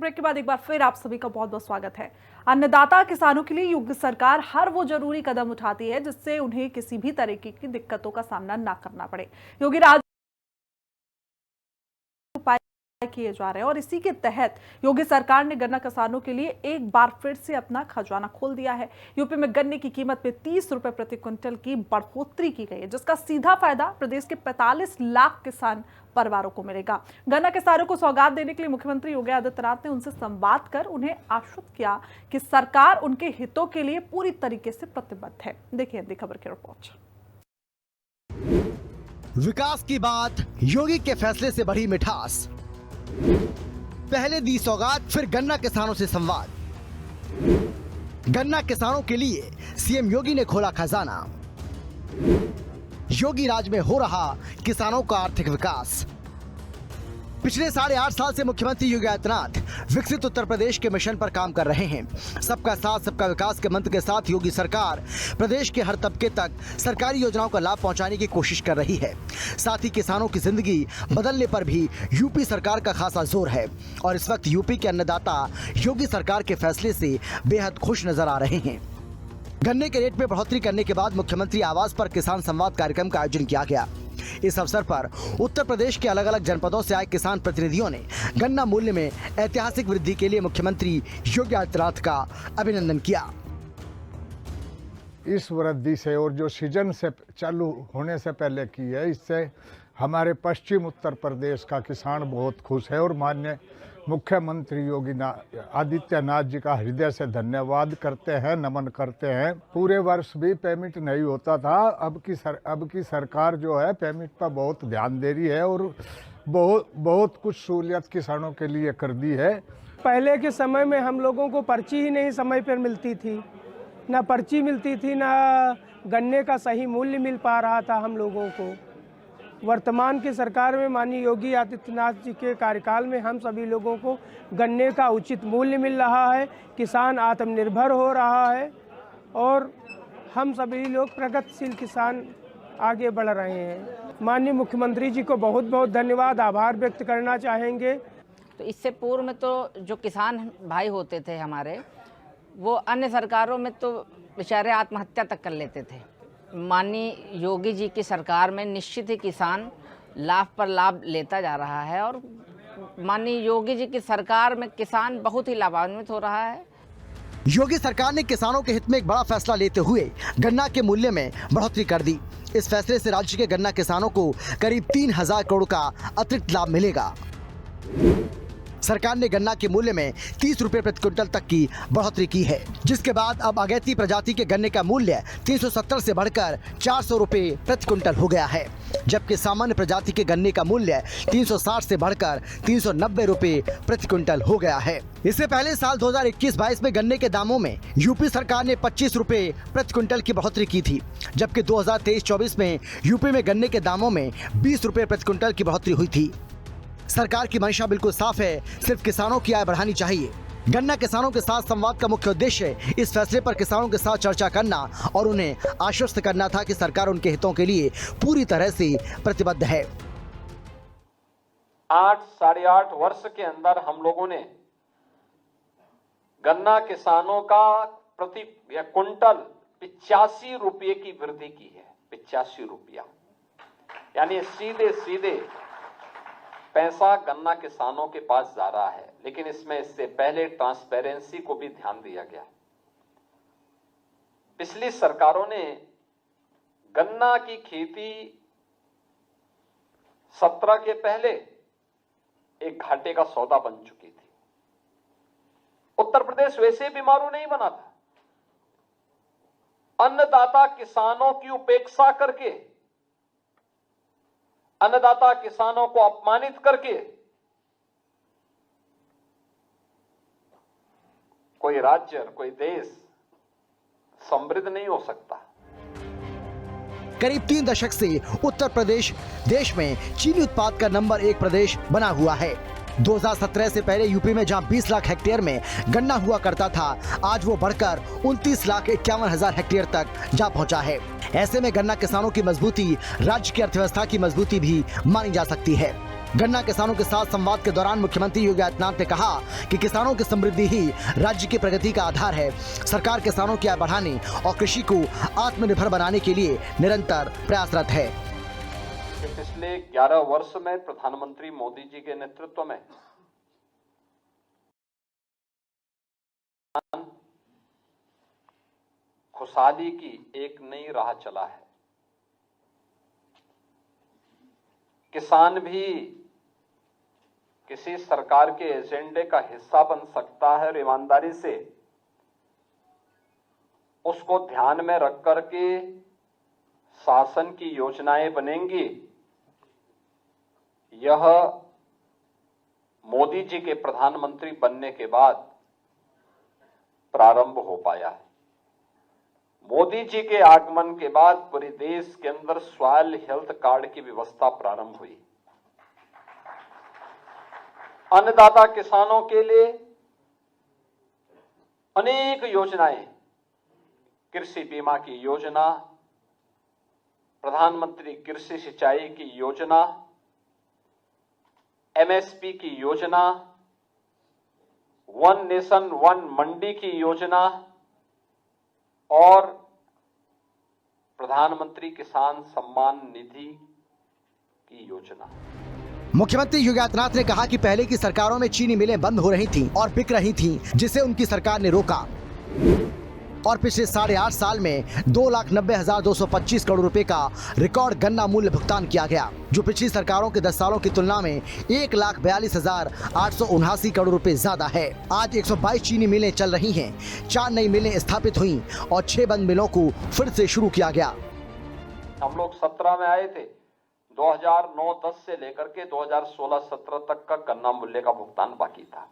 Break के बाद एक बार फिर आप सभी का बहुत बहुत स्वागत है। अन्नदाता किसानों के लिए योगी सरकार हर वो जरूरी कदम उठाती है जिससे उन्हें किसी भी तरीके की दिक्कतों का सामना ना करना पड़े। योगी राज उपाय किए जा रहे हैं और इसी के तहत योगी सरकार ने गन्ना किसानों के लिए एक बार फिर से अपना खजाना खोल दिया है। यूपी में गन्ने की कीमत में 30 रुपए प्रति क्विंटल की बढ़ोतरी की गई है, जिसका सीधा फायदा प्रदेश के 45 लाख किसान परिवारों को मिलेगा। गन्ना किसानों को सौगात देने के लिए मुख्यमंत्री योगी आदित्यनाथ ने उनसे संवाद कर उन्हें आश्वस्त किया कि सरकार उनके हितों के लिए पूरी तरीके से प्रतिबद्ध है। देखिए हिंदी खबर की रिपोर्ट। विकास की बात, योगी के फैसले से बढ़ी मिठास। पहले दी सौगात, फिर गन्ना किसानों से संवाद। गन्ना किसानों के लिए सीएम योगी ने खोला खजाना। योगी राज में हो रहा किसानों का आर्थिक विकास। पिछले 8.5 साल से मुख्यमंत्री योगी आदित्यनाथ विकसित उत्तर प्रदेश के मिशन पर काम कर रहे हैं। सबका साथ सबका विकास के मंत्र के साथ योगी सरकार प्रदेश के हर तबके तक सरकारी योजनाओं का लाभ पहुंचाने की कोशिश कर रही है। साथ ही किसानों की जिंदगी बदलने पर भी यूपी सरकार का खासा जोर है और इस वक्त यूपी के अन्नदाता योगी सरकार के फैसले से बेहद खुश नजर आ रहे हैं। गन्ने के रेट में बढ़ोतरी करने के बाद मुख्यमंत्री आवास पर किसान संवाद कार्यक्रम का आयोजन किया गया। इस अवसर पर उत्तर प्रदेश के अलग अलग जनपदों से आए किसान प्रतिनिधियों ने गन्ना मूल्य में ऐतिहासिक वृद्धि के लिए मुख्यमंत्री योगी आदित्यनाथ का अभिनंदन किया। इस वृद्धि से और जो सीजन से चालू होने से पहले की है, इससे हमारे पश्चिम उत्तर प्रदेश का किसान बहुत खुश है और माननीय मुख्यमंत्री योगी आदित्यनाथ जी का हृदय से धन्यवाद करते हैं, नमन करते हैं। पूरे वर्ष भी पेमेंट नहीं होता था, अब की सरकार जो है पेमेंट पर बहुत ध्यान दे रही है और बहुत कुछ सहूलियत किसानों के लिए कर दी है। पहले के समय में हम लोगों को पर्ची ही नहीं समय पर मिलती थी, ना पर्ची मिलती थी, ना गन्ने का सही मूल्य मिल पा रहा था हम लोगों को। वर्तमान की सरकार में माननीय योगी आदित्यनाथ जी के कार्यकाल में हम सभी लोगों को गन्ने का उचित मूल्य मिल रहा है, किसान आत्मनिर्भर हो रहा है और हम सभी लोग प्रगतिशील किसान आगे बढ़ रहे हैं। माननीय मुख्यमंत्री जी को बहुत बहुत धन्यवाद, आभार व्यक्त करना चाहेंगे। तो इससे पूर्व में तो जो किसान भाई होते थे हमारे, वो अन्य सरकारों में तो बेचारे आत्महत्या तक कर लेते थे। माननीय योगी जी की सरकार में निश्चित ही किसान लाभ पर लाभ लेता जा रहा है और माननीय योगी जी की सरकार में किसान बहुत ही लाभान्वित हो रहा है। योगी सरकार ने किसानों के हित में एक बड़ा फैसला लेते हुए गन्ना के मूल्य में बढ़ोतरी कर दी। इस फैसले से राज्य के गन्ना किसानों को करीब 3000 करोड़ का अतिरिक्त लाभ मिलेगा। सरकार ने गन्ना के मूल्य में 30 रुपए प्रति क्विंटल तक की बढ़ोतरी की है, जिसके बाद अब अगैती प्रजाति के गन्ने का मूल्य 370 से बढ़कर 400 रुपए प्रति क्विंटल हो गया है, जबकि सामान्य प्रजाति के गन्ने का मूल्य 360 से बढ़कर 390 रुपए प्रति क्विंटल हो गया है। इससे पहले साल 2021-22 में गन्ने के दामों में यूपी सरकार ने 25 रुपए प्रति क्विंटल की बढ़ोतरी की थी, जबकि 2023-24 में यूपी में गन्ने के दामों में 20 रुपए प्रति क्विंटल की बढ़ोतरी हुई थी। सरकार की मंशा बिल्कुल साफ है, सिर्फ किसानों की आय बढ़ानी चाहिए। गन्ना किसानों के साथ संवाद का मुख्य उद्देश्य इस फैसले पर किसानों के साथ चर्चा करना और उन्हें आश्वस्त करना था कि सरकार उनके हितों के लिए पूरी तरह से प्रतिबद्ध है। 8-8.5 वर्ष के अंदर हम लोगों ने गन्ना किसानों का प्रति क्विंटल 85 रुपये की वृद्धि की है। 85 रुपया यानी सीधे पैसा गन्ना किसानों के पास जा रहा है। लेकिन इससे पहले ट्रांसपेरेंसी को भी ध्यान दिया गया। पिछली सरकारों ने गन्ना की खेती 17 के पहले एक घाटे का सौदा बन चुकी थी। उत्तर प्रदेश वैसे बीमारू नहीं बना था। अन्नदाता किसानों की उपेक्षा करके, अन्नदाता किसानों को अपमानित करके कोई राज्य, कोई देश समृद्ध नहीं हो सकता। करीब 3 दशक से उत्तर प्रदेश देश में चीनी उत्पाद का नंबर 1 प्रदेश बना हुआ है। 2017 से पहले यूपी में जहां 20 लाख हेक्टेयर में गन्ना हुआ करता था, आज वो बढ़कर 29,51,000 हेक्टेयर तक जा पहुंचा है। ऐसे में गन्ना किसानों की मजबूती राज्य की अर्थव्यवस्था की मजबूती भी मानी जा सकती है। गन्ना किसानों के साथ संवाद के दौरान मुख्यमंत्री योगी आदित्यनाथ ने कहा कि किसानों की समृद्धि ही राज्य की प्रगति का आधार है। सरकार किसानों की आय बढ़ाने और कृषि को आत्मनिर्भर बनाने के लिए निरंतर प्रयासरत है। पिछले 11 वर्ष में प्रधानमंत्री मोदी जी के नेतृत्व में खुशहाली की एक नई राह चला है। किसान भी किसी सरकार के एजेंडे का हिस्सा बन सकता है और ईमानदारी से उसको ध्यान में रख करके शासन की योजनाएं बनेंगी। यह मोदी जी के प्रधानमंत्री बनने के बाद प्रारंभ हो पाया है। मोदी जी के आगमन के बाद पूरे देश के अंदर सॉइल हेल्थ कार्ड की व्यवस्था प्रारंभ हुई। अन्नदाता किसानों के लिए अनेक योजनाएं, कृषि बीमा की योजना, प्रधानमंत्री कृषि सिंचाई की योजना, एमएसपी की योजना, वन नेशन वन मंडी की योजना और प्रधानमंत्री किसान सम्मान निधि की योजना। मुख्यमंत्री योगी आदित्यनाथ ने कहा कि पहले की सरकारों में चीनी मिलें बंद हो रही थीं और बिक रही थीं, जिसे उनकी सरकार ने रोका और पिछले 8.5 साल में 2,90,225 करोड़ रुपए का रिकॉर्ड गन्ना मूल्य भुगतान किया गया, जो पिछली सरकारों के 10 सालों की तुलना में 1,42,879 करोड़ रुपए ज्यादा है। आज 122 चीनी मिलें चल रही हैं, 4 नई मिलें स्थापित हुई और 6 बंद मिलों को फिर से शुरू किया गया। हम लोग 17 में आए थे। 2009-10 से लेकर के 2016-17 तक का गन्ना मूल्य का भुगतान बाकी था।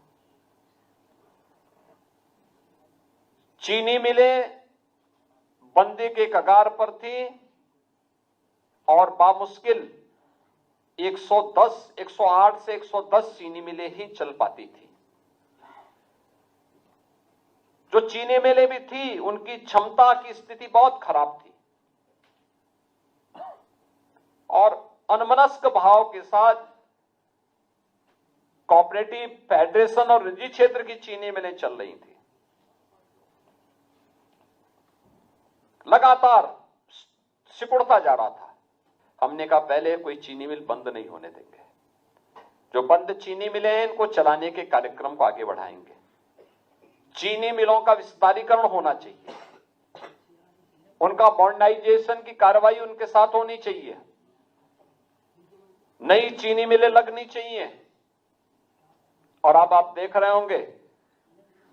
चीनी मिलें बंदी के कगार पर थी और बामुश्किल 108 से 110 चीनी मिलें ही चल पाती थी। जो चीनी मिलें भी थी, उनकी क्षमता की स्थिति बहुत खराब थी और अनमनस्क भाव के साथ कोऑपरेटिव, फेडरेशन और निजी क्षेत्र की चीनी मिलें चल रही थी। लगातार सिकुड़ता जा रहा था। हमने कहा पहले कोई चीनी मिल बंद नहीं होने देंगे। जो बंद चीनी मिलें हैं, इनको चलाने के कार्यक्रम को आगे बढ़ाएंगे। चीनी मिलों का विस्तारीकरण होना चाहिए, उनका मॉडर्नाइजेशन की कार्रवाई उनके साथ होनी चाहिए, नई चीनी मिलें लगनी चाहिए। और अब आप देख रहे होंगे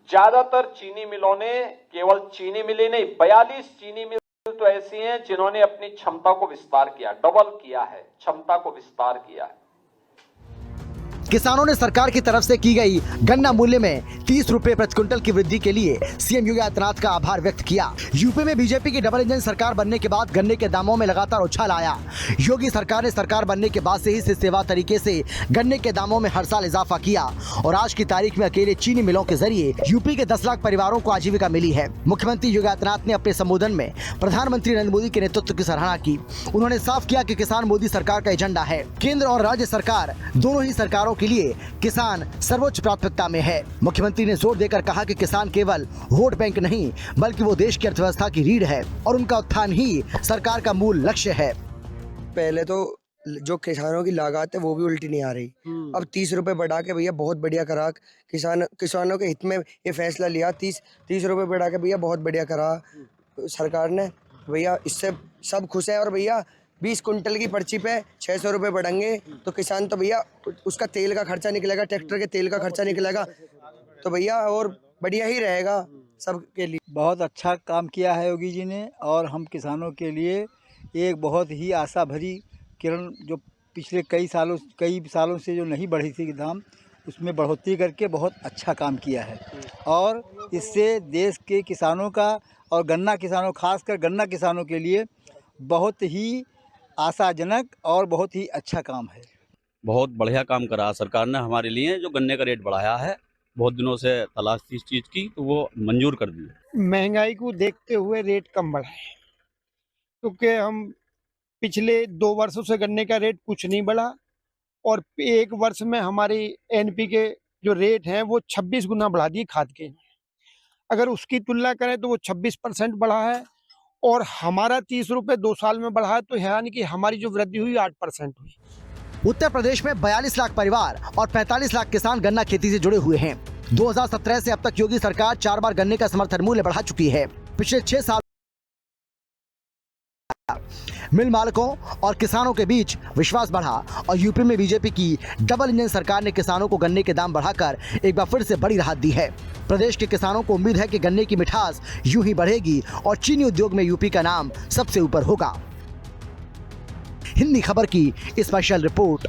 ज्यादातर चीनी मिलों ने, केवल चीनी मिलें नहीं, 42 चीनी मिल तो ऐसी हैं जिन्होंने अपनी क्षमता को विस्तार किया, डबल किया है, क्षमता को विस्तार किया है। किसानों ने सरकार की तरफ से की गई गन्ना मूल्य में 30 रुपए प्रति क्विंटल की वृद्धि के लिए सीएम योगी आदित्यनाथ का आभार व्यक्त किया। यूपी में बीजेपी की डबल इंजन सरकार बनने के बाद गन्ने के दामों में लगातार उछाल आया। योगी सरकार ने सरकार बनने के बाद से ही सेवा तरीके से गन्ने के दामों में हर साल इजाफा किया और आज की तारीख में अकेले चीनी मिलों के जरिए यूपी के 10 लाख परिवारों को आजीविका मिली है। मुख्यमंत्री योगी आदित्यनाथ ने अपने संबोधन में प्रधानमंत्री नरेंद्र मोदी के नेतृत्व की सराहना की। उन्होंने साफ किया कि किसान मोदी सरकार का एजेंडा है। केंद्र और राज्य सरकार दोनों ही सरकारों के लिए किसान सर्वोच्च प्राथमिकता में है। मुख्यमंत्री ने जोर देकर कहा कि किसान केवल वोट बैंक नहीं, बल्कि वो देश की अर्थव्यवस्था की रीढ़ है और उनका उत्थान ही सरकार का मूल लक्ष्य है। पहले तो जो किसानों की लागत है वो भी उल्टी नहीं आ रही, अब 30 रुपए बढ़ा के भैया बहुत बढ़िया करा। किसानों के हित में ये फैसला लिया, 30 रुपए बढ़ा के भैया बहुत बढ़िया करा सरकार ने। भैया इससे सब खुश है। और भैया 20 कुंटल की पर्ची पे 600 रुपये बढ़ेंगे तो किसान तो भैया उसका तेल का खर्चा निकलेगा, ट्रैक्टर के तेल का खर्चा निकलेगा, तो भैया और बढ़िया ही रहेगा सबके लिए। बहुत अच्छा काम किया है योगी जी ने और हम किसानों के लिए एक बहुत ही आशा भरी किरण, जो पिछले कई सालों से जो नहीं बढ़ी थी दाम, उसमें बढ़ोतरी करके बहुत अच्छा काम किया है। और इससे देश के किसानों का और गन्ना किसानों, खासकर गन्ना किसानों के लिए बहुत ही आशाजनक और बहुत ही अच्छा काम है। बहुत बढ़िया काम करा सरकार ने हमारे लिए। जो गन्ने का रेट बढ़ाया है, बहुत दिनों से तलाश थी इस चीज़ की, तो वो मंजूर कर दी। महंगाई को देखते हुए रेट कम बढ़ाए, क्योंकि हम पिछले 2 वर्षों से गन्ने का रेट कुछ नहीं बढ़ा और एक वर्ष में हमारी एनपी के जो रेट हैं वो 26 गुना बढ़ा दिए खाद के। अगर उसकी तुलना करें तो वो 26% बढ़ा है और हमारा 30 रुपये 2 साल में बढ़ा है, तो यानी कि हमारी जो वृद्धि हुई 8% हुई। उत्तर प्रदेश में 42 लाख परिवार और 45 लाख किसान गन्ना खेती से जुड़े हुए हैं। 2017 से अब तक योगी सरकार 4 बार गन्ने का समर्थन मूल्य बढ़ा चुकी है। पिछले 6 साल मिल मालिकों और किसानों के बीच विश्वास बढ़ा और यूपी में बीजेपी की डबल इंजन सरकार ने किसानों को गन्ने के दाम बढ़ाकर एक बार फिर से बड़ी राहत दी है। प्रदेश के किसानों को उम्मीद है कि गन्ने की मिठास यूं ही बढ़ेगी और चीनी उद्योग में यूपी का नाम सबसे ऊपर होगा। हिंदी खबर की स्पेशल रिपोर्ट।